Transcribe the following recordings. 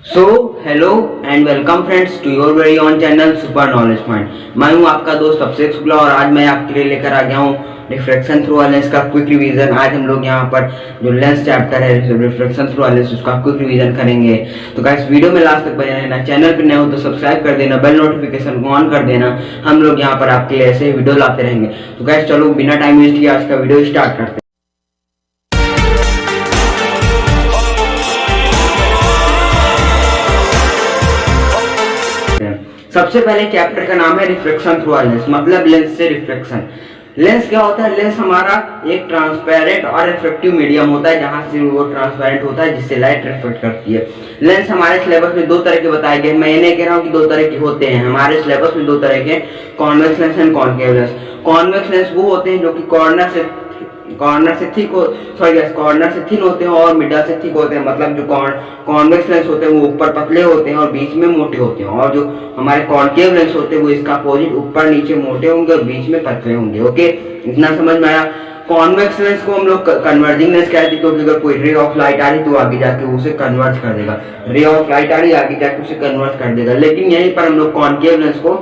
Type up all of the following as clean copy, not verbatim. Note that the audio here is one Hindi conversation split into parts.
So hello and welcome friends to your very own channel Super Knowledge Point. मैं हूं आपका दोस्त अभिषेक शुक्ला और आज मैं आपके लिए लेकर आ गया हूं रिफ्रैक्शन थ्रू लेंस का क्विक रिवीजन। आज हम लोग यहां पर जो लेंस चैप्टर है रिफ्रैक्शन थ्रू लेंस उसका क्विक रिवीजन करेंगे। तो गाइस वीडियो में लास्ट तक बने रहना, चैनल पर नए हो तो सब्सक्राइब कर देना, बेल नोटिफिकेशन को ऑन कर देना। हम लोग यहाँ पर आपके लिए ऐसे वीडियो लाते रहेंगे। तो गाइस चलो बिना टाइम वेस्ट किए आज का वीडियो स्टार्ट करते हैं। सबसे पहले चैप्टर का नाम है रिफ्लेक्शन थ्रू लेंस, मतलब लेंस से रिफ्लेक्शन। लेंस क्या होता है? लेंस हमारा एक ट्रांसपेरेंट और रिफ्लेक्टिव मीडियम होता है जहां से वो ट्रांसपेरेंट होता है जिससे लाइट रिफ्लेक्ट करती है। लेंस हमारे सिलेबस में दो तरह के बताए गए। मैं ये नहीं कह रहा हूँ कि दो तरह के होते हैं, हमारे सिलेबस में दो तरह के convex lens and concave lens. Convex lens वो होते हैं जो कि कॉर्नर से थिन होते हैं और मिडल से थिक होते हैं। मतलब जो कॉन्वेक्स लेंस होते हैं वो ऊपर पतले होते हैं और बीच में मोटे होते हैं, और जो हमारे कॉनकेव लेंस होते हैं वो इसका अपोजिट ऊपर नीचे मोटे होंगे और बीच में पतले होंगे। ओके, इतना समझ में आया। कॉन्वेक्स लेंस को हम लोग कन्वर्जिंग लेंस कहते हैं क्योंकि अगर कोई रे ऑफ लाइट आ रही तो आगे जाके उसे कन्वर्ज कर देगा। रे ऑफ लाइट आ रही आगे जाके उसे कन्वर्ज कर देगा। लेकिन यहीं पर हम लोग कॉनकेव लेंस को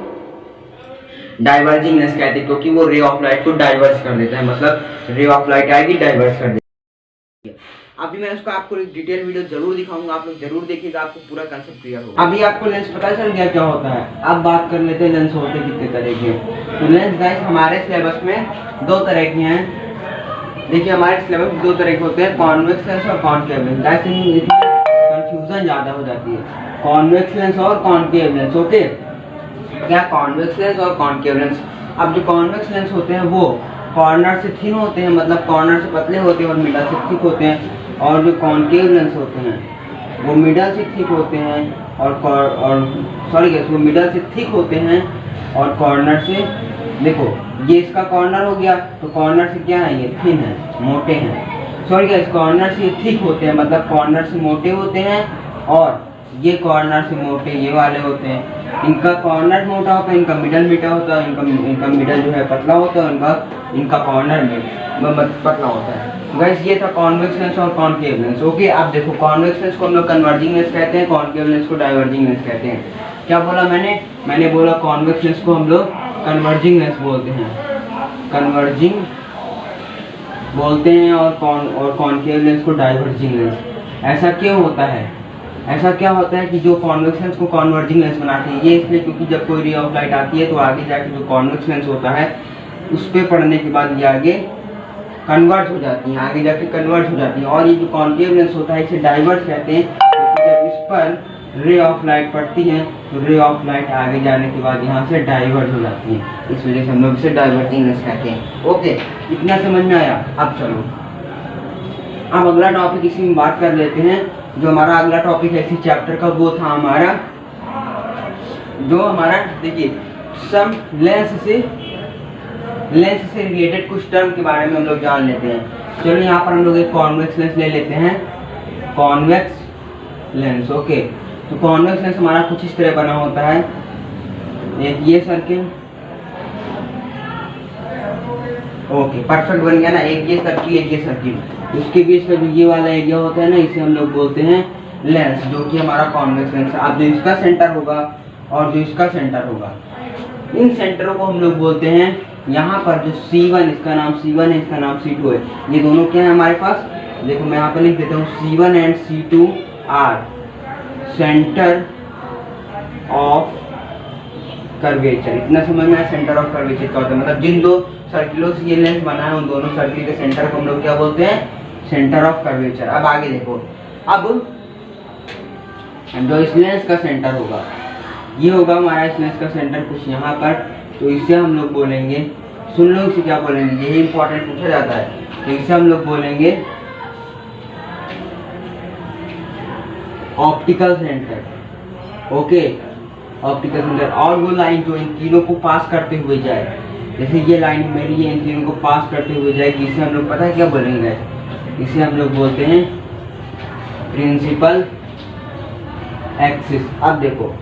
डाइवर्जिंग लेंस कहते हैं क्योंकि वो रे ऑफ लाइट को डाइवर्स कर देता है। मतलब रे ऑफ लाइट आएगी डाइवर्स कर देगी। अभी मैं उसको आपको एक डिटेल वीडियो जरूर दिखाऊंगा, आप लोग जरूर देखिएगा, आपको पूरा कांसेप्ट क्लियर होगा। अभी आपको लेंस पता चल गया क्या होता है। अब बात कर लेते हैं लेंस होते कितने तरह के। तो लेंस गाइस हमारे सिलेबस में दो तरह के हैं। देखिए हमारे सिलेबस में दो तरह के होते हैं, कॉन्वेक्स लेंस और कॉनकेव लेंस। गाइस कंफ्यूजन ज्यादा हो जाती है, कॉन्वेक्स लेंस और कॉनकेव लेंस। ओके, क्या कॉन्वेक्स लेंस और कॉनकेव लेंस। अब जो कॉन्वेक्स लेंस होते हैं वो कॉर्नर से थिन होते हैं, मतलब कॉर्नर से पतले होते हैं और मिडल से थिक होते हैं। और जो कॉनकेव लेंस होते हैं वो मिडल से थिक होते हैं वो मिडल से थिक होते हैं और कॉर्नर से, देखो ये इसका कॉर्नर हो गया तो कॉर्नर से क्या है, ये थिन है, मोटे हैं। सॉरी गाइस, कॉर्नर से थिक होते हैं, मतलब कॉर्नर से मोटे होते हैं और ये कॉर्नर से मोटे ये वाले होते हैं। इनका कॉर्नर मोटा होता है, इनका मिडल मीठा होता है, इनका मिडल जो है पतला होता है, इनका कॉर्नर में पतला होता है। गाइस ये था कॉन्वेक्स लेंस और कॉनकेव लेंस। ओके, आप देखो कॉन्वेक्स लेंस को हम लोग कन्वर्जिंग लेंस कहते हैं, कॉनकेव लेंस को डाइवर्जिंग लेंस कहते हैं। क्या बोला मैंने बोला कॉन्वेक्स लेंस को हम लोग कन्वर्जिंग लेंस बोलते हैं, कन्वर्जिंग बोलते हैं, और कॉनकेव लेंस को डाइवर्जिंग लेंस। ऐसा क्यों होता है? ऐसा क्या होता है कि जो कॉन्वेक्स लेंस को कॉन्वर्जिंग लेंस बनाते हैं, ये इसलिए क्योंकि जब कोई रे ऑफ लाइट आती है तो आगे जाके जो कॉन्वेक्स लेंस होता है उस पर पड़ने के बाद ये आगे कन्वर्ट हो जाती है, आगे जाके कन्वर्ट हो जाती है। और ये जो कॉनकेव लेंस होता है इसे डाइवर्स कहते हैं क्योंकि जब इस पर रे ऑफ लाइट पड़ती है तो रे ऑफ लाइट आगे जाने के बाद यहाँ से डाइवर्ट हो जाती है, इस वजह से हम लोग इसे डाइवर्जिंग लेंस कहते हैं। ओके, इतना समझ में आया। अब चलो अब अगला टॉपिक इसी में बात कर लेते हैं। जो हमारा अगला टॉपिक है इसी चैप्टर का वो था हमारा देखिए सम लेंस से रिलेटेड कुछ टर्म के बारे में हम लोग जान लेते हैं। चलो यहाँ पर हम लोग एक कॉन्वेक्स लेंस ले लेते हैं, कॉन्वेक्स लेंस। ओके, तो कॉन्वेक्स लेंस हमारा कुछ इस तरह बना होता है, एक ये सर्किल, ओके परफेक्ट बन गया ना, एक ये सर्किल एक ये सर्किल, उसके बीच का जो ये वाला एरिया होता है ना इसे हम लोग बोलते हैं लेंस, जो कि हमारा कॉन्वेक्स लेंस है। अब जो इसका सेंटर होगा और जो इसका सेंटर होगा, इन सेंटरों को हम लोग बोलते हैं, यहाँ पर जो C1 इसका नाम C1 है, इसका नाम C2 है, ये दोनों क्या है हमारे पास, देखो मैं यहाँ पर लिख देता हूँ C1 and C2 are centre of curvature. इतना समझ में सेंटर ऑफ कर्वेचर क्या होता है, मतलब जिन दो सर्किलों से ये लेंस बना है उन दोनों सर्किल के सेंटर को हम लोग क्या बोलते हैं, सेंटर ऑफ कर्वेचर। अब आगे देखो, अब जो इस लेंस का सेंटर होगा ये होगा हमारा इस लेंस का सेंटर कुछ यहाँ पर, तो इसे हम लोग बोलेंगे, सुन लो इसे क्या बोलेंगे, यही इंपॉर्टेंट पूछा जाता है, तो इसे हम लोग बोलेंगे optical centre. Okay, optical centre. और वो लाइन जो इन तीनों को पास करते हुए जाए, जैसे ये लाइन मेरी ये इन तीनों को पास करते हुए जाएगी, इसे हम लोग पता है क्या बोलेंगे, इसे हम लोग बोलते हैं प्रिंसिपल एक्सिस। अब देखो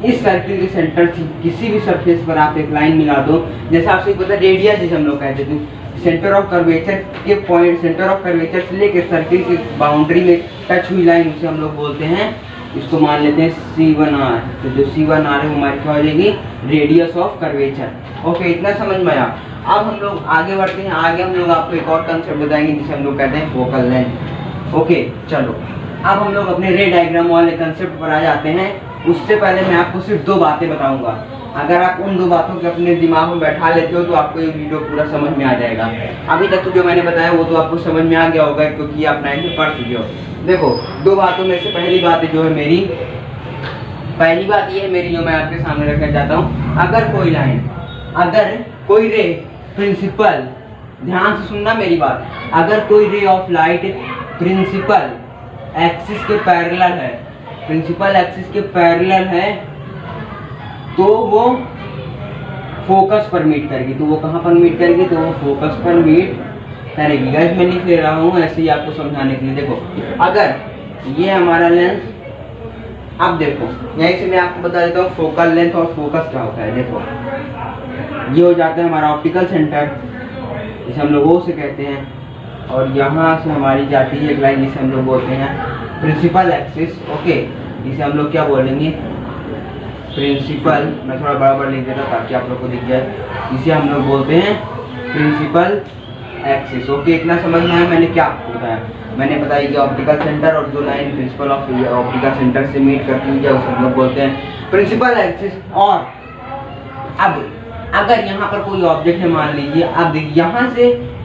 इस सर्किल के सेंटर से किसी भी सरफेस पर आप एक लाइन मिला दो, जैसे आपसे पता रेडियस जिसे हम लोग कहते थे, सेंटर ऑफ कर्वेचर के पॉइंट, सेंटर ऑफ कर्वेचर से लेकर सर्किल की बाउंड्री में टच हुई लाइन उसे हम लोग बोलते हैं इसको मान लेते हैं C1R। तो जो C1R है वो हमारी क्या हो जाएगी, रेडियस ऑफ कर्वेचर। ओके, इतना समझ में आया। अब हम लोग आगे बढ़ते हैं। आगे हम लोग आपको एक और कंसेप्ट बताएंगे जिसे हम लोग कहते हैं फोकल लेंथ। ओके चलो, अब हम लोग अपने रे डायग्राम वाले कंसेप्ट पर आ जाते हैं। उससे पहले मैं आपको सिर्फ 2 बातें बताऊंगा। अगर आप उन 2 बातों को अपने दिमाग में बैठा लेते हो तो आपको ये वीडियो पूरा समझ में आ जाएगा। अभी तक तो जो मैंने बताया वो तो आपको समझ में आ गया होगा, क्योंकि आप 9th में पढ़ चुके हो। देखो, 2 बातों में से पहली बात जो है मेरी, पहली बात ये है मेरी जो मैं आपके सामने रखना चाहता हूँ। अगर कोई लाइन, अगर कोई रे प्रिंसिपल, ध्यान से सुनना मेरी बात, अगर कोई ray of light principal axis के पैरेलल है, प्रिंसिपल एक्सिस के पैरेलल है, तो वो फोकस पर मीट करेगी। तो वो कहाँ पर मीट करेगी, तो वो फोकस पर मीट करेगी। गाइस मैं लिख ले रहा हूँ ऐसे ही आपको समझाने के लिए। देखो, अगर ये हमारा लेंस, अब देखो यहीं से मैं आपको बता देता हूँ फोकल लेंथ और फोकस क्या होता है। देखो, ये हो जाता है हमारा ऑप्टिकल सेंटर, जिसे हम लोग ओ से कहते हैं, और यहाँ से हमारी जाती है एक लाइन जिसे हम लोग बोलते हैं प्रिंसिपल एक्सिस। ओके, इसे हम लोग क्या बोलेंगे, प्रिंसिपल। मैं थोड़ा बराबर लिख देता ताकि आप लोग को दिख जाए। इसे हम लोग बोलते हैं प्रिंसिपल एक्सिस। ओके, इतना समझ में आया मैंने क्या आपको बताया। मैंने बताया कि ऑप्टिकल सेंटर और जो line principle of optical centre से मीट करती है उसे हम लोग बोलते हैं प्रिंसिपल एक्सिस। और अब अगर यहाँ पर कोई ऑब्जेक्ट है, मान लीजिए, अब देखिए यहाँ से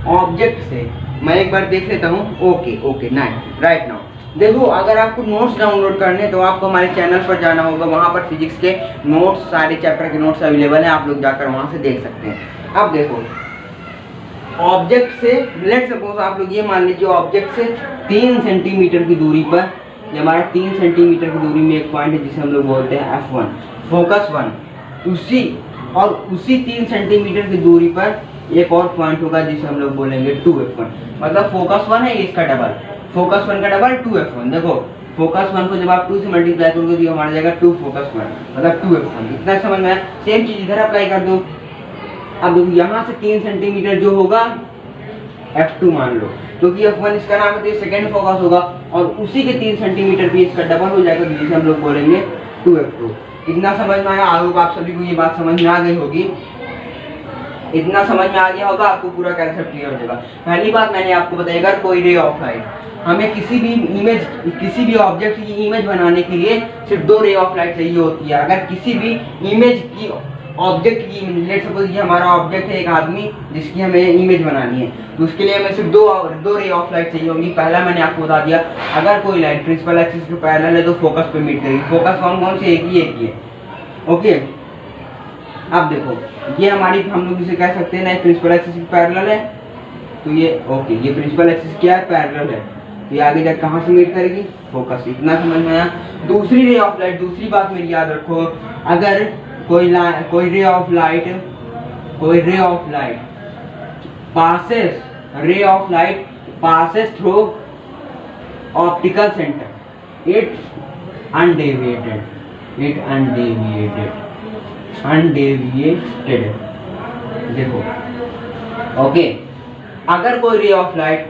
ऑब्जेक्ट से मैं एक बार देख लेता हूँ। Okay night right now. देखो, अगर आपको नोट्स डाउनलोड करने तो आपको हमारे चैनल पर जाना होगा। वहाँ पर फिजिक्स के नोट्स, सारे चैप्टर के नोट्स अवेलेबल हैं, आप लोग जाकर वहाँ से देख सकते हैं। अब देखो, ऑब्जेक्ट से लेट सपोज आप लोग ये मान लीजिए ऑब्जेक्ट से 3 सेंटीमीटर की दूरी पर, ये हमारा 3 सेंटीमीटर की दूरी में एक पॉइंट है जिसे हम लोग बोलते हैं F1, फोकस 1। उसी 3 सेंटीमीटर की दूरी पर एक और पॉइंट होगा जिसे हम लोग बोलेंगे 2F1। मतलब फोकस 1 है, इसका डबल, फोकस 1 का डबल 2F1। देखो, फोकस 1 को जब आप 2 से मल्टीप्लाई करोगे तो ये हमारा जाएगा 2 फोकस 1, मतलब 2F1। इतना समझ में आया। सेम चीज इधर अप्लाई कर दो। अब देखो, यहाँ से 3 सेंटीमीटर जो होगा F2 मान लो, क्योंकि F1 इसका नाम है तो ये सेकेंड फोकस होगा, और उसी के 3 सेंटीमीटर पे इसका डबल हो जाएगा जिसे हम लोग बोलेंगे 2F2। इतना समझ में आया। आगे आप सभी को ये बात समझ में आ गई होगी। इतना समझ में आ गया होगा, आपको पूरा कंसेप्ट क्लियर हो जाएगा। पहली बात मैंने आपको बताई, अगर कोई रे ऑफ लाइट, हमें किसी भी इमेज, किसी भी ऑब्जेक्ट की इमेज बनाने के लिए सिर्फ 2 रे ऑफ लाइट चाहिए होती है। अगर किसी भी इमेज की, ऑब्जेक्ट की, लेट सपोज ये हमारा ऑब्जेक्ट है एक आदमी जिसकी हमें इमेज बनानी है, तो उसके लिए हमें सिर्फ 2 रे ऑफ लाइट चाहिए होंगी। पहला मैंने आपको बता दिया, अगर कोई लाइट प्रिंसिपल एक्सिस के पैरेलल है तो फोकस पे मीट करेगी। फोकस कौन से, एक ही है। ओके, अब देखो, ये हमारी, हम लोग इसे कह सकते हैं ना, प्रिंसिपल एक्सिस की पैरेलल है, तो ये ओके, ये प्रिंसिपल एक्सिस क्या है, पैरेलल है। तो ये आगे जाकर कहाँ से मीट करेगी, फोकस। इतना समझ में आया। दूसरी रे ऑफ लाइट, दूसरी बात मेरी याद रखो, अगर कोई ray of light passes through optical center, it undeviated, देखो। ओके, अगर कोई ray of light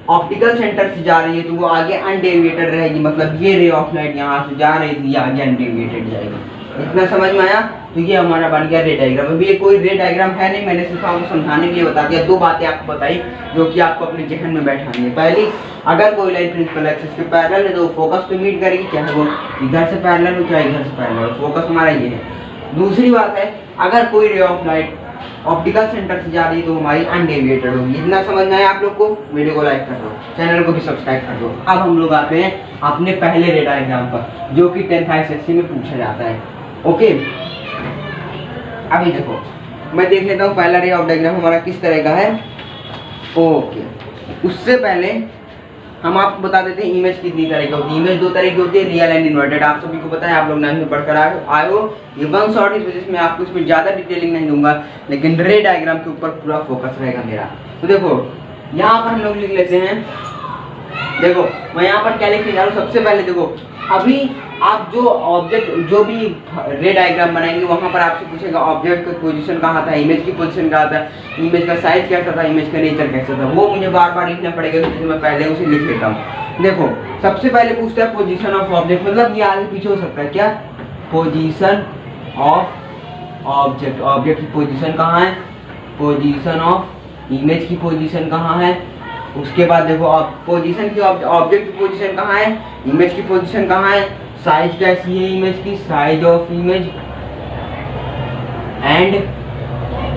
optical centre से जा रही है तो वो आगे अनडेविएटेड रहेगी, मतलब ये रे ऑफ लाइट यहाँ से जा रही थी, आगे अनडेविएटेड जाएगी। इतना समझ में आया। तो ये हमारा बन गया रे डायग्राम। अभी ये कोई रे डायग्राम है नहीं, मैंने सिर्फ आपको समझाने के लिए बता दिया। 2 बातें आपको बताई जो कि आपको अपने जहन में बैठानी है। पहली, अगर कोई लाइन प्रिंसिपल एक्सिस के पैरेलल है तो फोकस पे मीट करेगी, चाहे वो इधर से पैरेलल हो चाहे इधर से पैरेलल हो, फोकस हमारा ये है। दूसरी बात है, अगर कोई ray of light optical centre से जा रही है तो हमारी अनडेविएटेड होगी। इतना समझ में आया आप लोग को। वीडियो को लाइक कर दो, चैनल को भी सब्सक्राइब कर दो। अब हम लोग आते हैं अपने पहले रे डायग्राम पर, जो कि 10th ICSE में पूछा जाता है। ओके, अभी देखो, मैं देख लेता हूँ पहला रे ऑफ डायग्राम हमारा किस तरह का है। ओके, उससे पहले हम आपको बता देते हैं इमेज कितनी तरह की होती है। इमेज 2 तरह की होती है, रियल एंड इन्वर्टेड। आप सभी को पता है, आप लोग 9th में पढ़कर आए हो। ये वन शॉट, इस वजह से मैं आपको इसमें ज़्यादा डिटेलिंग नहीं दूंगा, लेकिन रे डायग्राम के ऊपर पूरा फोकस रहेगा मेरा। तो देखो, यहाँ पर हम लोग लिख लेते हैं। देखो, मैं यहाँ पर क्या लिखने जा रहा हूँ, सबसे पहले देखो, अभी आप जो ऑब्जेक्ट जो भी रे डायग्राम बनाएंगे वहां पर आपसे पूछेगा ऑब्जेक्ट की पोजीशन कहाँ था, इमेज की पोजीशन कहाँ था, इमेज का साइज कैसा था, इमेज का नेचर कैसा था, वो मुझे बार बार लिखना पड़ेगा, इसलिए मैं पहले उसे लिख लेता हूँ। देखो सबसे पहले पूछता है पोजीशन ऑफ ऑब्जेक्ट, मतलब ये आगे पीछे हो सकता है क्या, पोजीशन ऑफ ऑब्जेक्ट, ऑब्जेक्ट की पोजीशन कहाँ है, पोजीशन ऑफ इमेज की पोजीशन कहाँ है, उसके बाद देखो पोजीशन की ऑब्जेक्ट की पोजीशन कहाँ है, इमेज की पोजीशन कहाँ है, साइज कैसी है इमेज की, size of image and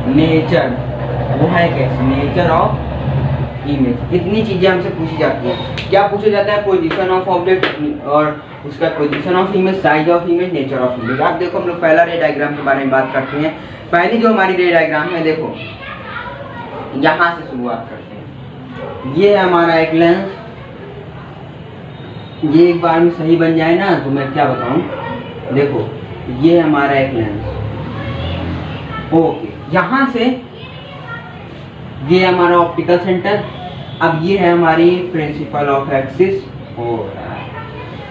nature, वो है कैसे, नेचर ऑफ इमेज। इतनी चीजें हमसे पूछी जाती हैं। क्या पूछा जाता है, पोजीशन ऑफ ऑब्जेक्ट और उसका position of image, size of image, nature of image. आप देखो हम लोग पहला रे डायग्राम के बारे में बात करते हैं। पहली जो हमारी रे डायग्राम है, देखो यहाँ से शुरुआत करते हैं। ये है हमारा एक लेंस, ये एक बार में सही बन जाए ना तो मैं क्या बताऊं, देखो ये है हमारा एक लेंस, ओके, यहाँ से ये है हमारा ऑप्टिकल सेंटर। अब ये है हमारी प्रिंसिपल ऑफ एक्सिस हो रहा है,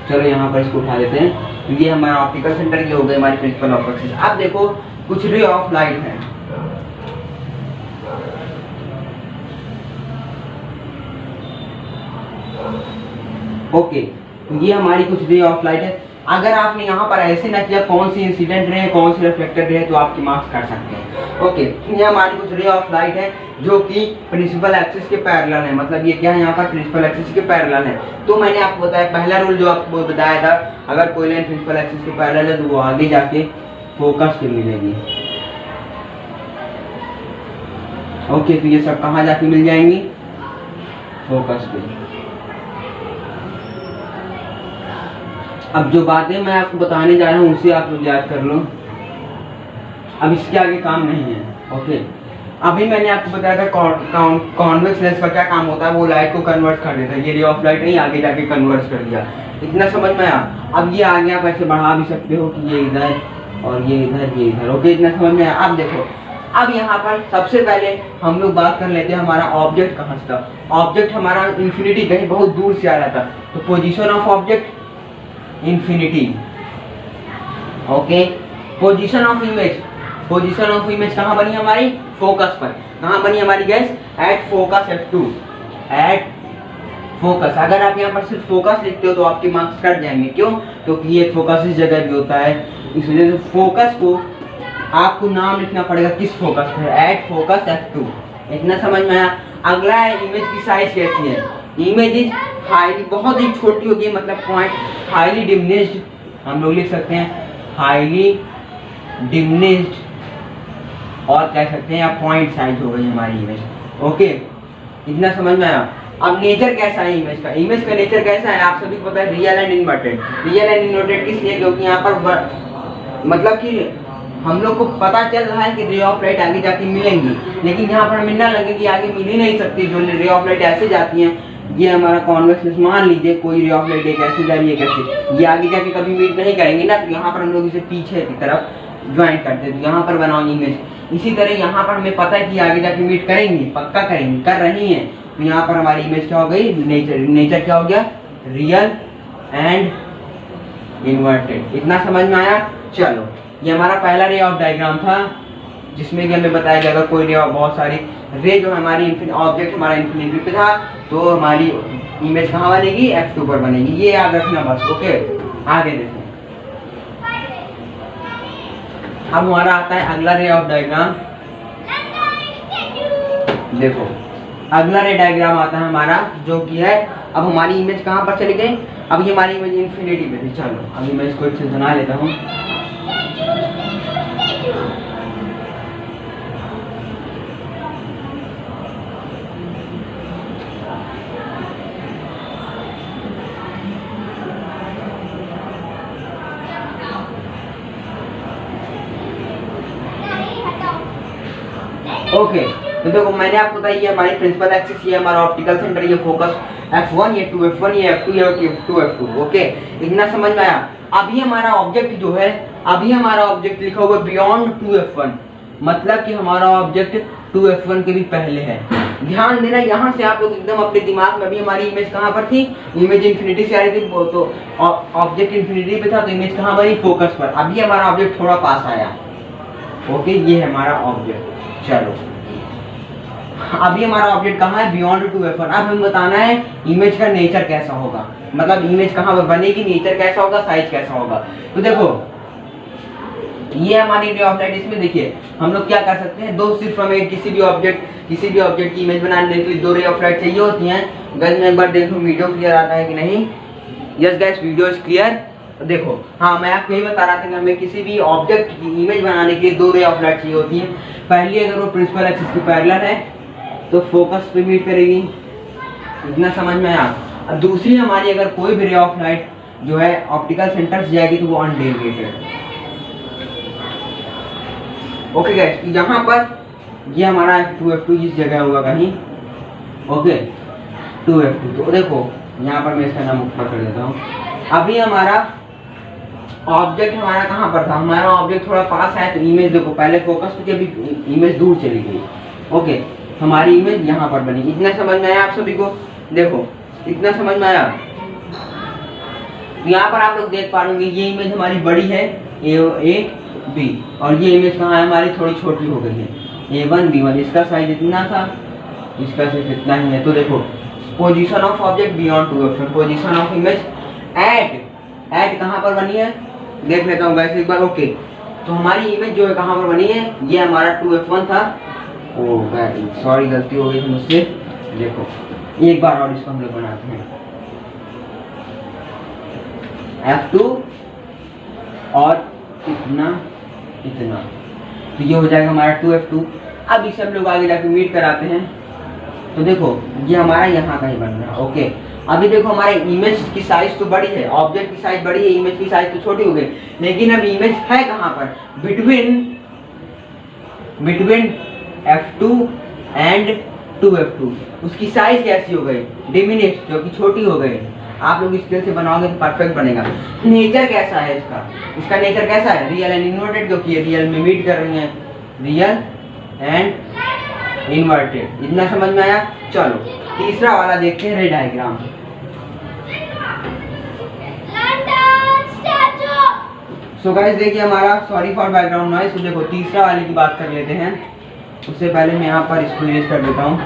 चलो यहाँ पर इसको उठा देते हैं। ये हमारा ऑप्टिकल सेंटर, ये हो गई हमारी प्रिंसिपल ऑफ एक्सिस। अब देखो कुछ रे ऑफ लाइट है, ओके, ये हमारी कुछ रे ऑफ लाइट है। अगर आपने यहाँ पर ऐसे ना किया कौन सी इंसिडेंट रे है कौन सी रिफ्लेक्टेड रे है तो आपके मार्क्स काट सकते हैं। ओके, ये हमारी कुछ रे ऑफ लाइट है जो कि प्रिंसिपल एक्सिस के पैरेलल है, मतलब ये क्या है, यहाँ पर प्रिंसिपल एक्सिस के पैरेलल है। तो मैंने आपको बताया पहला रूल जो आपको बताया था, अगर कोई लाइन प्रिंसिपल एक्सिस के पैरेलल है तो वो आगे जाके फोकस पे मिलेगी। ओके, तो ये सब कहाँ जाके मिल जाएंगी, फोकस पे। अब जो बातें मैं आपको बताने जा रहा हूँ उसे आप लोग याद कर लो, अब इसके आगे काम नहीं है। ओके, अभी मैंने आपको बताया था कॉन्वेक्स लेंस का क्या काम होता है, वो लाइट को कन्वर्ट कर देता है। ये रे ऑफ लाइट नहीं, आगे जाके कन्वर्ट कर दिया, इतना समझ में आया। अब ये आगे आप ऐसे बढ़ा भी सकते हो कि ये इधर और ये इधर, ये इधर। ओके, इतना समझ में आया। अब देखो, अब यहाँ पर सबसे पहले हम लोग बात कर लेते हैं हमारा ऑब्जेक्ट कहाँ से था। ऑब्जेक्ट हमारा इंफिनिटी कहीं बहुत दूर से आ रहा था, तो position of object infinity. Okay, position of image, position of image कहाँ बनी हमारी, फोकस पर। कहाँ बनी हमारी gas, at focus F2, at focus. अगर आप यहाँ पर सिर्फ फोकस लिखते हो तो आपके मार्क्स कट जाएंगे, क्यों, क्योंकि ये फोकस इस जगह भी होता है, इस वजह से फोकस को आपको नाम लिखना पड़ेगा किस फोकस पर, एट फोकस F2। इतना समझ में आया। अगला है इमेज की साइज कैसी है, इमेज इज हाईली, बहुत ही छोटी होगी, मतलब पॉइंट हाईली डिमिनिश्ड, हम लोग लिख सकते हैं हाईली डिमिनिश्ड, और कह सकते हैं या पॉइंट साइज हो गई हमारी इमेज। ओके, इतना समझ में आया। अब नेचर कैसा है इमेज का, इमेज का नेचर कैसा है आप सभी को पता है, real and inverted. Real and inverted किस लिए, क्योंकि यहाँ पर मतलब कि हम लोग को पता चल रहा है कि रे ऑफ लाइट आगे जाके मिलेंगी, लेकिन यहाँ पर मिलना लगे कि आगे मिल ही नहीं सकती। जो रे ऑफ लाइट ऐसे जाती हैं, ये हमारा कॉन्वेक्स लेंस, मान लीजिए कोई रे ऑफ लाइट एक ऐसे जा रही है, कैसे ये आगे जाके कभी मीट नहीं करेंगे ना, तो यहाँ पर हम लोग इसे पीछे की तरफ ज्वाइन करते हैं, तो यहाँ पर बनाओ इमेज। इसी तरह यहाँ पर हमें पता है कि आगे जाके मीट करेंगी, पक्का करेंगी, कर रही हैं, तो यहाँ पर हमारी इमेज क्या हो गई, नेचर। नेचर क्या हो गया, रियल एंड इन्वर्टेड। इतना समझ में आया। चलो, ये हमारा पहला रे ऑफ डायग्राम था, जिसमें कि हमें बताया गया अगर कोई रे ऑफ बहुत सारी रे जो हमारी ऑब्जेक्ट हमारा इन्फिनिटी पे था, तो हमारी इमेज कहाँ बनेगी, F2 पर बनेगी। ये याद रखना बस। ओके, आगे देखो। अब हमारा आता है अगला रे ऑफ डायग्राम। देखो, अगला रे डायग्राम आता है हमारा, जो कि है अब हमारी इमेज कहाँ पर चली गई, अब ये हमारी इमेज इन्फिनिटी पे थी। चलो अभी मैं इसको अच्छे से बना लेता हूँ। ओके, तो देखो मैंने आपको बताया ये हमारी प्रिंसिपल एक्सिस, ये हमारा ऑप्टिकल सेंटर, ये फोकस F1, ये 2F1, ये F2, ये 2F2। ओके, इतना समझ में आया। अभी हमारा ऑब्जेक्ट जो है, अभी हमारा ऑब्जेक्ट लिखा हुआ बियॉन्ड 2F1, मतलब कि हमारा ऑब्जेक्ट 2F1 के भी पहले है। ध्यान देना, यहाँ से आप लोग एकदम अपने दिमाग में, अभी हमारी इमेज कहाँ पर थी, इमेज इन्फिनिटी से आ रही थी, तो ऑब्जेक्ट इन्फिनिटी पे था, तो इमेज कहाँ बनी, फोकस पर। अभी हमारा ऑब्जेक्ट थोड़ा पास आया, ओके, ये है हमारा ऑब्जेक्ट। चलो अभी हमारा ऑब्जेक्ट कहाँ है, बियॉन्ड 2f1। अब हमें बताना है इमेज का नेचर कैसा होगा, मतलब इमेज कहाँ पर बनेगी, नेचर कैसा होगा, साइज कैसा होगा। तो देखो ये हमारी रे ऑफ लाइट, इसमें देखिए हम लोग क्या कर सकते हैं, दो, सिर्फ हमें किसी भी ऑब्जेक्ट की इमेज बनाने के लिए 2 रे ऑफ लाइट चाहिए होती हैं। गाइस मैं एक बार देख लूं वीडियो क्लियर आता है कि नहीं। Yes guys, video is clear. देखो हाँ, मैं आपको यही बता रहा था कि हमें किसी भी ऑब्जेक्ट की इमेज बनाने के लिए 2 रे ऑफ लाइट चाहिए होती है। पहली अगर वो प्रिंसिपल एक्सिस के पैरेलल है तो फोकस पे मीट करेगी, इतना समझ में आया। अब दूसरी हमारी अगर कोई भी रे ऑफ लाइट जो है ऑप्टिकल सेंटर से जाएगी तो वो अनडेविएटेड। ओके गाइस, यहाँ पर ये हमारा F2 इस जगह होगा कहीं, ओके 2F2। तो देखो यहाँ पर मैं इसका नाम ऊपर कर देता हूँ। अभी हमारा ऑब्जेक्ट हमारा कहाँ पर था, हमारा ऑब्जेक्ट थोड़ा पास है, तो इमेज देखो पहले फोकस पे, अभी इमेज दूर चली गई। ओके, हमारी इमेज यहाँ पर बनी। इतना समझ में आया आप सभी को? देखो इतना समझ में आया। यहाँ पर आप लोग देख पा रहे ये इमेज हमारी बड़ी है, ए बी, और ये इमेज कहाँ है हमारी, थोड़ी छोटी हो गई है, A1 B1। इसका साइज इतना था, इसका सिर्फ इतना ही है। तो देखो position of object beyond 2f1, position of image at कहाँ पर बनी है, देख लेता हूँ गाइस एक बार। ओके, तो हमारी इमेज जो है कहाँ पर बनी है, ये हमारा 2f1 था। ओ गाइस सॉरी, गलती हो गई थी मुझसे। देखो एक बार और इसको हम लोग बनाते हैं, F2 और इतना, तो ये हो जाएगा हमारा 2f2। अब इसे हम लोग आगे जाके मीट कराते हैं। तो देखो ये हमारा यहाँ का ही बन रहा है। ओके, अभी देखो हमारे इमेज की साइज तो बड़ी है, ऑब्जेक्ट की साइज बड़ी है, इमेज की साइज तो छोटी हो गई, लेकिन अब इमेज है कहाँ पर, बिटवीन F2 एंड 2f2। उसकी साइज कैसी हो गई, डिमिनिश, जो कि छोटी हो गई। आप लोग स्केल से बनाओगे तो परफेक्ट बनेगा। नेचर कैसा है इसका नेचर कैसा है, रियल एंड इन्वर्टेड, क्योंकि ये रियल में मीट कर रही हैं, रियल एंड इन्वर्टेड। इतना समझ में आया? चलो तीसरा वाला देखते हैं, रे डायग्राम। सो गाइस देखिए हमारा, सॉरी फॉर बैकग्राउंड नॉइस। तो देखो तीसरा वाले की बात कर लेते हैं। उससे पहले मैं यहाँ पर इसको इरेज कर देता हूँ।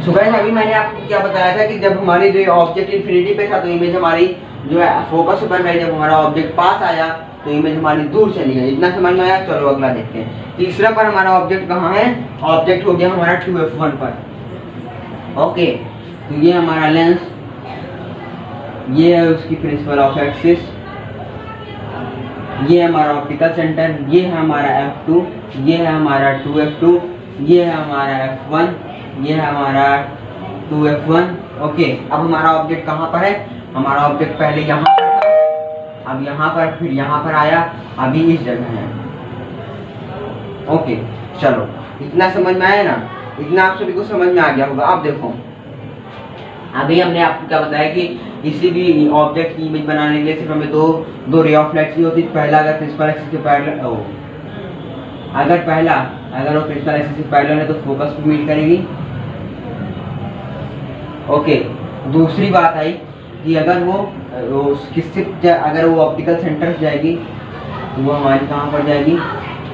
सो गाइस अभी मैंने आपको क्या बताया था कि जब हमारी जो ऑब्जेक्ट इन्फिनिटी पे था तो इमेज हमारी जो है फोकस पर गई, जब हमारा ऑब्जेक्ट पास आया तो इमेज हमारी दूर चली गई। इतना समझ में आया? चलो अगला देखते हैं। तीसरा पर हमारा ऑब्जेक्ट कहाँ है, ऑब्जेक्ट हो गया हमारा 2f1 पर। ओके, तो ये हमारा लेंस, ये है उसकी प्रिंसिपल ऑफ एक्सिस, ये है हमारा ऑप्टिकल सेंटर, ये है हमारा F2, ये है हमारा 2f2, ये है हमारा F1, ये है हमारा 2f1। ओके, अब हमारा ऑब्जेक्ट कहाँ पर है, हमारा ऑब्जेक्ट पहले यहाँ पर था, अब यहाँ पर, फिर यहाँ पर आया, अभी इस जगह है। ओके चलो, इतना समझ में आया ना? इतना आप सभी को समझ में आ गया होगा। अब देखो अभी हमने आपको क्या बताया कि किसी भी ऑब्जेक्ट की इमेज बनाने के लिए सिर्फ हमें दो रे ऑफ लाइट की होती है। पहला अगर प्रिंसिपल एक्सिस के पैरेलल हो, अगर वो प्रिंसिपल एक्सिस के पैरेलल है तो फोकस पे मीट करेगी। ओके, दूसरी बात आई कि अगर वो अगर वो ऑप्टिकल सेंटर से जाएगी तो वो हमारी कहाँ पर जाएगी,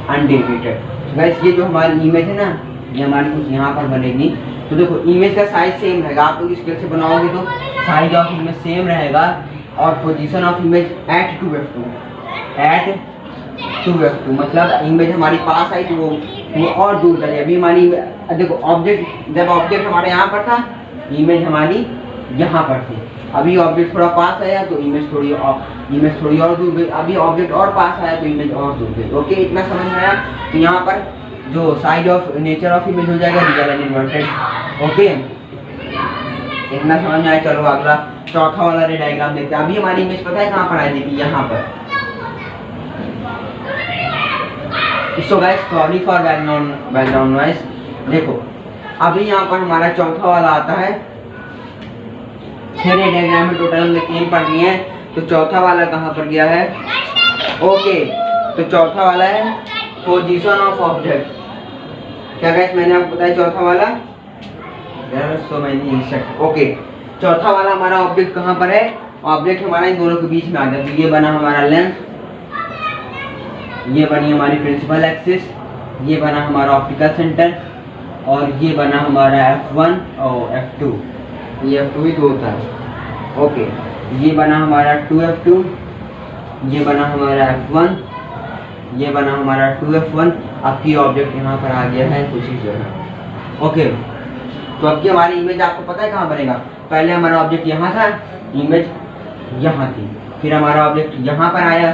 अनडेविएटेड। गाइस ये जो हमारी इमेज है ना, ये हमारी कुछ यहाँ पर बनेगी। तो देखो इमेज का साइज सेम रहेगा, आप लोग स्केल से बनाओगे तो साइज ऑफ इमेज सेम रहेगा, और position of image at 2f2 मतलब इमेज हमारी पास आई तो वो और दूर चली। अभी हमारी देखो जब ऑब्जेक्ट हमारे यहाँ पर था, इमेज हमारी यहाँ पर थी, अभी ऑब्जेक्ट थोड़ा पास आया तो इमेज थोड़ी और दूर गई, अभी ऑब्जेक्ट और पास आया तो इमेज और दूर गई। ओके, इतना समझ में आया? तो यहाँ पर जो side of nature of image हो जाएगा रियल एंड इन्वर्टेड। ओके, इतना समझ में आया? चलो अगला चौथा वाला रे डायग्राम देखते हैं। अभी हमारी इमेज पता है कहाँ पर आई थी, यहाँ पर। So guys sorry for background noise. देखो अभी यहाँ पर हमारा चौथा वाला आता है। 6 रे डायग्राम में टोटल हमने 3 पढ़ लिए हैं, तो चौथा वाला कहाँ पर गया है? ओके, तो चौथा वाला है पोजीशन ऑफ ऑब्जेक्ट। क्या गाइस मैंने आपको बताया चौथा वाला सो मैनी इंसेक्ट। ओके, चौथा वाला हमारा ऑब्जेक्ट कहाँ पर है? ऑब्जेक्ट हमारा इन दोनों के बीच में आ गया। तो ये बना हमारा लेंस, ये बनी हमारी प्रिंसिपल एक्सिस, ये बना हमारा ऑप्टिकल सेंटर, और ये बना हमारा F1 और F2। ये F2 ही तो होता है। ओके, ये बना हमारा 2F2, ये बना हमारा F1, ये बना हमारा 2F1। अब की ऑब्जेक्ट यहाँ पर आ गया है कुछ इस जगह। ओके, तो अब की हमारी इमेज आपको पता है कहाँ बनेगा? पहले हमारा ऑब्जेक्ट यहाँ था, इमेज यहाँ थी, फिर हमारा ऑब्जेक्ट यहाँ पर आया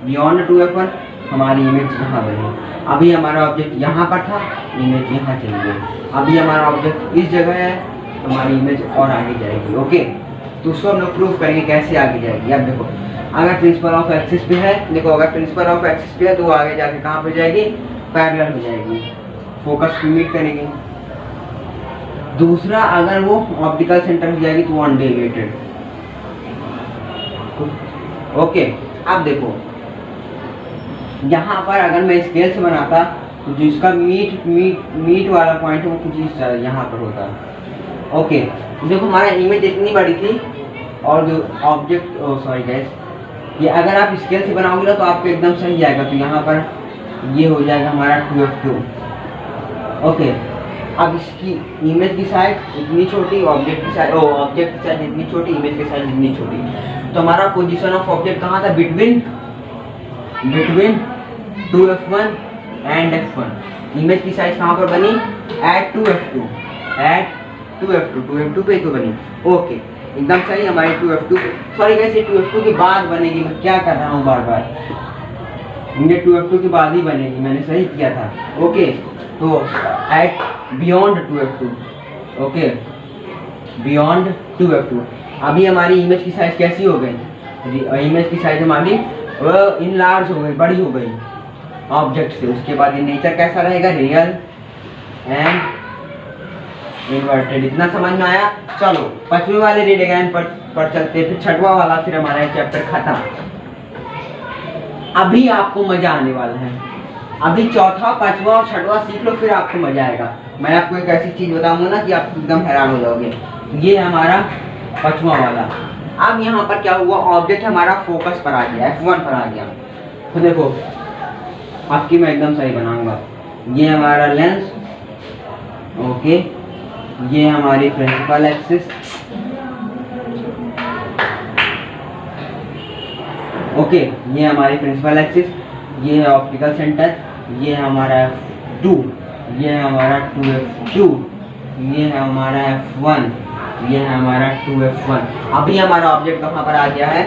बियॉन्ड 2F1, हमारी इमेज यहाँ बनी। अभी हमारा ऑब्जेक्ट यहाँ पर था, इमेज यहाँ चली गई। अभी हमारा ऑब्जेक्ट इस जगह है, हमारी इमेज और आगे जाएगी। ओके, तो उसको हम लोग प्रूफ करेंगे कैसे आगे जाएगी। अब देखो, अगर प्रिंसिपल ऑफ एक्सिस पे है, देखो अगर प्रिंसिपल ऑफ एक्सिस पे है तो आगे जाके कहाँ पे जाएगी? पैरेलल हो जाएगी, फोकस को मीट करेगी। दूसरा, अगर वो ऑप्टिकल सेंटर में जाएगी तो अनडेविएटेड। ओके, अब देखो यहाँ पर अगर मैं स्केल से बनाता तो जो इसका मीट वाला पॉइंट है वो कुछ इस तरह यहाँ पर होता है। ओके, देखो हमारा इमेज इतनी बड़ी थी और जो ऑब्जेक्ट सॉरी गैस, ये अगर आप स्केल से बनाओगे ना तो आपको एकदम सही जाएगा। तो यहाँ पर ये हो जाएगा हमारा 2F2। ओके, अब इसकी इमेज की साइज इतनी छोटी, ऑब्जेक्ट की साइज इतनी छोटी, इमेज की साइज इतनी छोटी। तो हमारा पोजीशन ऑफ ऑब्जेक्ट कहाँ था? Between 2F1 and F1। Image की साइज कहाँ पर बनी? एट 2F2 पे तो बनी। ओके, एकदम सही, हमारी 2F2 सॉरी गाइस, ये 2F2 के बाद बनेगी। मैं क्या कर रहा हूँ बार बार, ये 2F2 के बाद ही बनेगी, मैंने सही किया था। ओके, तो eight beyond 2F2। Okay, beyond 2F2। अभी हमारी इमेज की साइज कैसी हो गई? इमेज की साइज हमारी इनलार्ज हो गई, बड़ी हो गई ऑब्जेक्ट से। उसके बाद ये नेचर कैसा रहेगा? Real and inverted. इतना समझ में आया? चलो पांचवें वाले रे डायग्राम पर चलते हैं, फिर छठवां वाला, फिर हमारा चैप्टर खत्म। अभी आपको मजा आने वाला है। अभी चौथा, पांचवा और छठवां सीख लो, फिर आपको मजा आएगा। मैं आपको एक ऐसी चीज बताऊंगा ना कि आप एकदम हैरान हो जाओगे। ये है हमारा पांचवा वाला। अब यहाँ पर क्या हुआ? ऑब्जेक्ट हमारा फोकस पर आ गया, F1 पर आ गया। तो देखो आपकी मैं एकदम सही बनाऊंगा। ये हमारा लेंस, ओके, ये हमारी प्रिंसिपल एक्सिस, ओके, ये हमारी प्रिंसिपल एक्सिस, ये है ऑप्टिकल सेंटर, ये है हमारा F2, ये है हमारा 2F2, ये है हमारा F1, ये है हमारा 2F1। अभी हमारा ऑब्जेक्ट कहाँ पर आ गया है?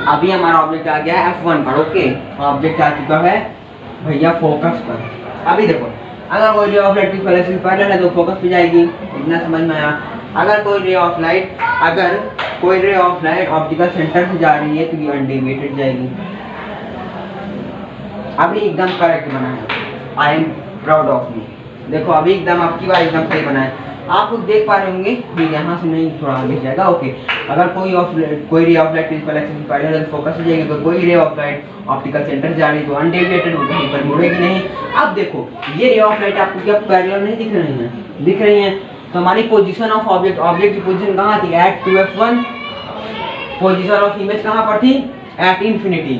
अभी हमारा ऑब्जेक्ट आ गया है F1 पर। ओके, ऑब्जेक्ट आ चुका है भैया फोकस पर। अभी देखो, अगर कोई रे ऑफ लाइट की पैरेलल पैरेलल है तो फोकस पे जाएगी। इतना समझ में आया? अगर कोई ray of light optical centre से जा रही है तो ये अनडेविएटेड जाएगी। अभी एकदम करेक्ट बना है, I am proud of me. देखो अभी एकदम आपकी बार एकदम सही बना है। आप लोग देख पा रहे होंगे कि यहाँ से नहीं, थोड़ा आगे जाएगा। ओके, अगर कोई ray of light principal axis parallel focus से जाएगी तो कोई ray of light optical centre जा रही तो अनडेविएटेड हो, कहीं पर मुड़ेगी नहीं। अब देखो ये रे ऑफ लाइट आपको क्या पैरेलल नहीं दिख रही है? दिख रही है। तो हमारी पोजीशन ऑफ ऑब्जेक्ट की पोजीशन कहाँ थी? Eight 2F1। Position of image कहाँ पर थी? At infinity.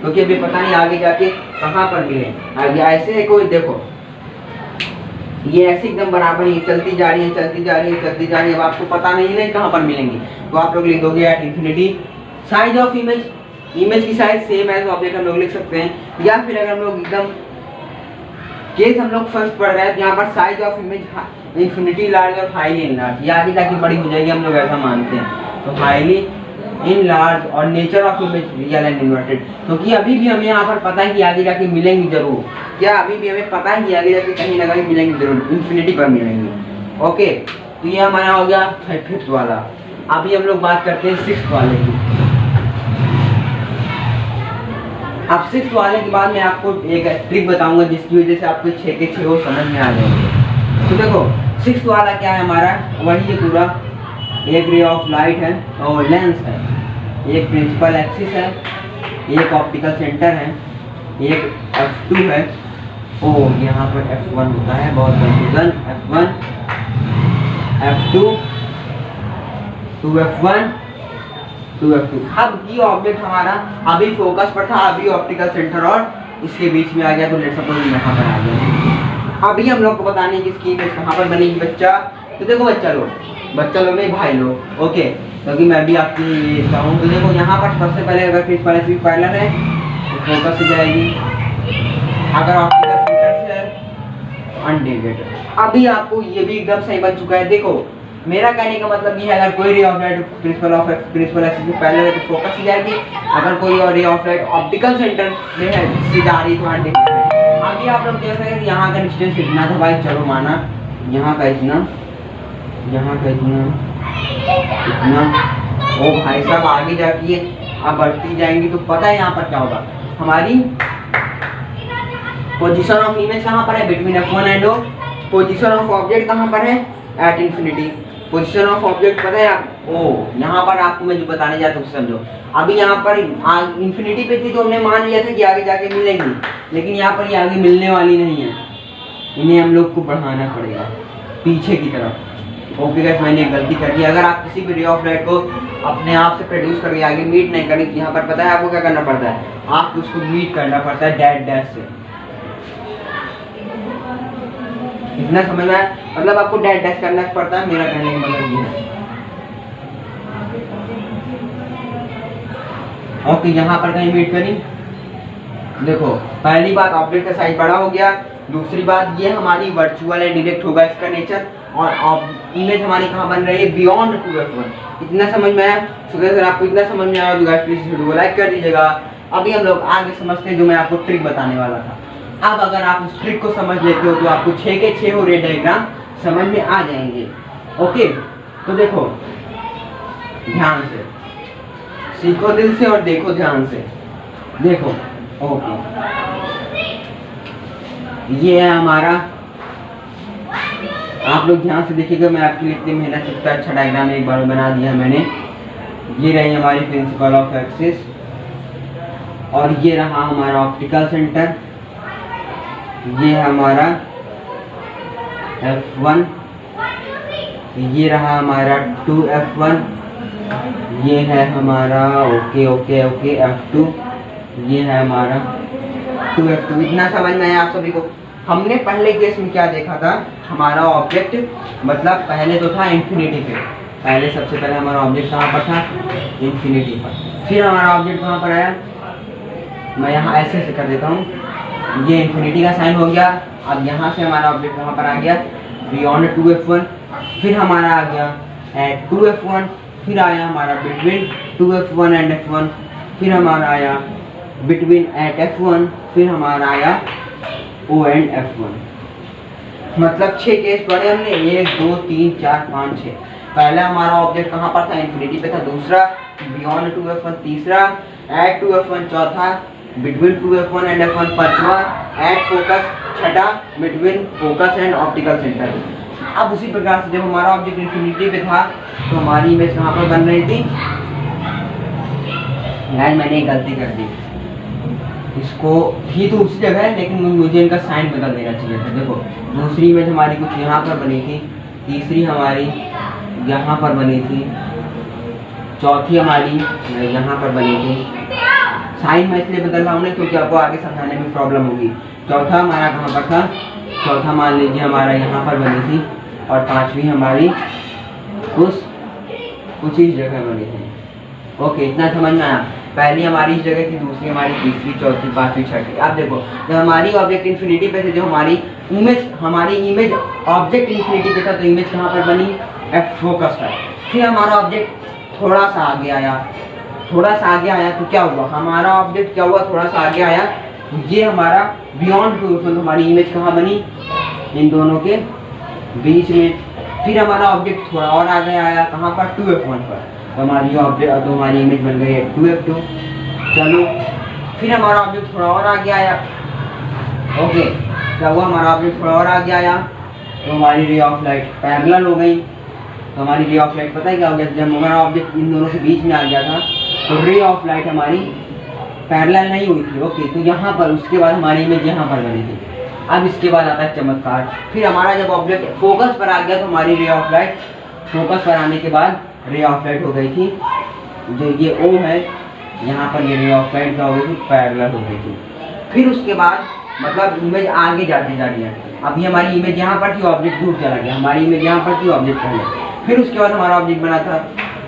क्योंकि अभी पता नहीं आगे जाके कहाँ पर मिले। आगे ऐसे कोई देखो, ये ऐसे एकदम बराबर ही चलती जा रही है। अब आपको पता नहीं कहाँ पर मिलेंगी, तो आप लोग लिख दोगे at infinity. Size of image की साइज सेम एज ऑब्जेक्ट हम लोग लिख सकते हैं। या फिर अगर हम लोग एकदम केस हम लोग फर्स्ट पढ़ रहे हैं तो यहाँ पर size of image infinity large और हाईली इनलार्ज, ये आगे जाके बड़ी हो जाएगी, हम लोग ऐसा मानते हैं। तो हाईली इनलार्ज और nature of image real and inverted. क्योंकि अभी भी हमें यहाँ पर पता है कि आगे जाके मिलेंगी जरूर। क्या अभी भी हमें पता है कि आगे जाके कहीं ना कहीं मिलेंगी जरूर, इन्फिनिटी पर मिलेंगी। ओके, तो ये हमारा हो गया फिफ्थ वाला। अभी हम लोग बात करते हैं सिक्स्थ वाले की। अब सिक्स्थ वाले के बाद मैं आपको एक ट्रिक बताऊंगा जिसकी वजह से आपको 6 के 6 समझ में आ जाएंगे। तो देखो सिक्स्थ वाला क्या है हमारा? वही ये पूरा एक रे ऑफ लाइट है और लेंस है, एक प्रिंसिपल एक्सिस है, एक ऑप्टिकल सेंटर है, एक F2 है। ओ यहाँ पर F1 होता है, बहुत confusion. F1 F2 2F1 2F2। अब ये ऑब्जेक्ट हमारा अभी फोकस पर था, अभी ऑप्टिकल सेंटर और इसके बीच में आ गया, तो लेट्स सपोज यहाँ पर आ गया। अभी हम लोग को बताने की इसकी इमेज कहाँ पर बनेगी बच्चा। तो देखो बच्चा लोग नहीं भाई लोग, ओके, क्योंकि मैं भी आपकी ये हूँ। तो देखो यहाँ पर सबसे पहले अगर प्रिंसिपल पैरेलल है तो फोकस से जाएगी, अगर ऑप्टिकल सेंटर से अनडेविएटेड। अभी आपको ये भी एकदम सही बन चुका है। देखो मेरा कहने का मतलब ये है, अगर कोई ray of light principal axis में पैरेलल है तो फोकस से जाएगी, अगर कोई और रे ऑफ लाइट ऑप्टिकल सेंटर में है सीधा आ रही तो अनडेविएटेड। अभी आप लोग देख रहे हैं यहाँ का डिस्टेंस कितना था भाई, चलो माना यहाँ का इतना, यहाँ का इतना, ओ भाई साहब आगे जाती है, अब बढ़ती जाएंगी तो पता है यहाँ पर क्या होगा। हमारी पोजीशन ऑफ इमेज कहाँ पर है, between F1 and O। Position of object कहाँ पर है, at infinity. Position of object पता है आप, ओ यहाँ पर आपको मैं जो बताने जाता हूँ समझो। अभी यहाँ पर इंफिनिटी पे थी तो हमने मान लिया था कि आगे जाके मिलेंगी, लेकिन यहाँ पर ये आगे मिलने वाली नहीं है, इन्हें हम लोग को बढ़ाना पड़ेगा पीछे की तरफ। ओके गाइस, मैंने एक गलती कर दी। अगर आप किसी भी रे ऑफ लाइट को अपने आप से प्रोड्यूस करके आगे मीट नहीं करें, यहाँ पर पता है आपको क्या करना पड़ता है, आपको उसको मीट करना पड़ता है डैश से। इतना समझ में आया, मतलब आपको डैश करना पड़ता है, मेरा कहने का मतलब ये है। ओके, यहाँ पर कहीं मीट करी। देखो पहली बात ऑब्जेक्ट का साइज बड़ा हो गया, दूसरी बात ये हमारी वर्चुअल एंड डायरेक्ट होगा इसका नेचर, और इमेज हमारी कहाँ बन रही है, बियॉन्ड 2F1। इतना समझ में आया। तो अगर आपको इतना समझ में आया तो गाइस प्लीज वीडियो को लाइक कर दीजिएगा। अभी हम लोग आगे समझते हैं जो मैं आपको ट्रिक बताने वाला था। अब अगर आप उस ट्रिक को समझ लेते हो तो आपको 6 के 6 रे डायग्राम समझ में आ जाएंगे। ओके, तो देखो ध्यान से सीखो, दिल से, और देखो ध्यान से। देखो ओके, ये है हमारा, आप लोग ध्यान से देखिएगा, मैं आपके लिए इतनी मेहनत से इतना अच्छा डायग्राम एक बार बना दिया मैंने। ये रही हमारी प्रिंसिपल ऑफ एक्सिस, और ये रहा हमारा ऑप्टिकल सेंटर, ये है हमारा F1, ये रहा हमारा 2F1, ये है हमारा ओके F2, ये है हमारा 2F2। इतना समझ में आया आप सभी को। हमने पहले केस में क्या देखा था, हमारा ऑब्जेक्ट मतलब पहले तो था इंफिनिटी पे, पहले सबसे पहले हमारा ऑब्जेक्ट कहाँ पर था, इंफिनिटी पर। फिर हमारा ऑब्जेक्ट कहाँ पर आया, मैं यहाँ ऐसे कर देता हूँ, ये इंफिनिटी का साइन हो गया। अब यहाँ से हमारा ऑब्जेक्ट कहाँ पर आ गया, बियॉन्ड 2F1। फिर हमारा आ गया एट 2F1, फिर आया हमारा बिटवीन 2F1 एंड F1, फिर हमारा आया बिटवीन एट F1, फिर हमारा आया O एंड F1। मतलब 6 केस पढ़े हमने, 1 2 3 4 5 6। पहला हमारा ऑब्जेक्ट कहाँ पर था, इंफिनिटी पे था, दूसरा बियॉन्ड 2F1, तीसरा एट 2F1, चौथा बिटवीन 2F1 एंड F1, पांचवा एट फोकस, छठा between focus and optical centre. अब उसी प्रकार से जब हमारा ऑब्जेक्ट इंफिनिटी पे था तो हमारी इमेज कहाँ पर बन रही थी, यार मैंने एक गलती कर दी, इसको ही तो उसी जगह है, लेकिन मुझे इनका साइन बदल देना चाहिए था। देखो दूसरी इमेज हमारी कुछ यहाँ पर बनी थी, तीसरी हमारी यहाँ पर बनी थी, चौथी हमारी यहाँ पर बनी थी। साइन मैं इसलिए बदल रहा हूँ क्योंकि आपको आगे समझाने में प्रॉब्लम होगी। चौथा हमारा कहाँ पर था, चौथा मान लीजिए हमारा यहाँ पर बनी थी, और पांचवी हमारी कुछ इस जगह बनी थी। ओके, इतना समझ में आया। पहली हमारी इस जगह थी, दूसरी हमारी, तीसरी, चौथी, पांचवी, छठी। अब देखो जब हमारी ऑब्जेक्ट इंफिनिटी पे थे, जो हमारी इमेज ऑब्जेक्ट इंफिनिटी पे था, तो इमेज कहाँ पर बनी, एफ फोकस पर। फिर हमारा ऑब्जेक्ट थोड़ा सा आगे आया, तो क्या हुआ, हमारा ऑब्जेक्ट क्या हुआ, थोड़ा सा आगे आया, ये हमारा बियॉन्ड 2F1, हमारी इमेज कहाँ बनी, इन दोनों के बीच में। फिर हमारा ऑब्जेक्ट थोड़ा और आगे आया, कहाँ पर, 2F1 पर, तो हमारी इमेज बन गई है 2F2। चलो फिर हमारा ऑब्जेक्ट थोड़ा और आगे आया, ओके, क्या हुआ, हमारा ऑब्जेक्ट थोड़ा और आगे आया तो हमारी रे ऑफ लाइट पैरेलल हो गई। तो हमारी रे ऑफ लाइट पता है क्या हो गया, जब हमारा ऑब्जेक्ट इन दोनों के बीच में आ गया था तो रे ऑफ लाइट हमारी पैरेलल नहीं हुई थी। ओके, तो यहाँ पर उसके बाद हमारी इमेज यहाँ पर बनी थी। अब इसके बाद आता है चमत्कार। फिर हमारा जब ऑब्जेक्ट फोकस पर आ गया तो हमारी रे ऑफ लाइट फोकस पर आने के बाद रे ऑफ लाइट हो गई थी, जो ये ओ है यहाँ पर ये रे ऑफ लाइट क्या हो गई थी, पैरेलल हो गई थी। फिर उसके बाद मतलब इमेज आगे जाती जा रही है। अभी हमारी इमेज यहाँ पर थी, ऑब्जेक्ट दूर चला गया, हमारी इमेज यहाँ पर थी, ऑब्जेक्ट पहले। फिर उसके बाद हमारा ऑब्जेक्ट बना था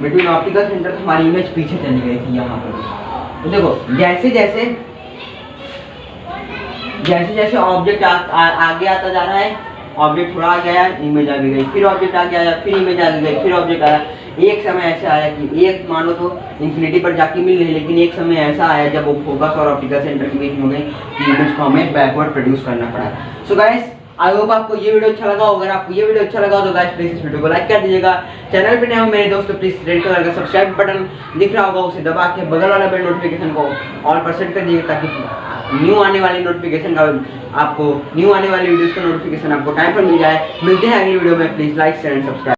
बिटवीन ऑप्टिकल सेंटर, तो हमारी इमेज पीछे चली गई थी यहाँ पर। तो देखो जैसे जैसे ऑब्जेक्ट आगे आता जा रहा है, ऑब्जेक्ट थोड़ा आगे आया, इमेज आगे गई, फिर ऑब्जेक्ट आगे आया, फिर इमेज आगे गई, फिर ऑब्जेक्ट आया। एक समय ऐसा आया कि एक मानो तो इंफिनिटी पर जाके मिल रही, लेकिन एक समय ऐसा आया जब वो फोकस और ऑप्टिकल सेंटर के बीच में गई कि इमेज को हमें बैकवर्ड प्रोड्यूस करना पड़ा। सो गाइस, आई होप आपको ये वीडियो अच्छा लगा होगा। अगर आपको ये वीडियो अच्छा लगा तो गाइस प्लीज इस वीडियो को लाइक कर दीजिएगा। चैनल पे नए हो मेरे दोस्तों प्लीज रेड कलर का सब्सक्राइब बटन दिख रहा होगा, उसे दबा के बगल वाला बेल नोटिफिकेशन को ऑल पर सेट कर दीजिएगा, ताकि न्यू आने वाली नोटिफिकेशन का आपको न्यू आने वाली वीडियोस का नोटिफिकेशन आपको टाइम पर मिल जाए। मिलते हैं अगली वीडियो में, please like share and subscribe.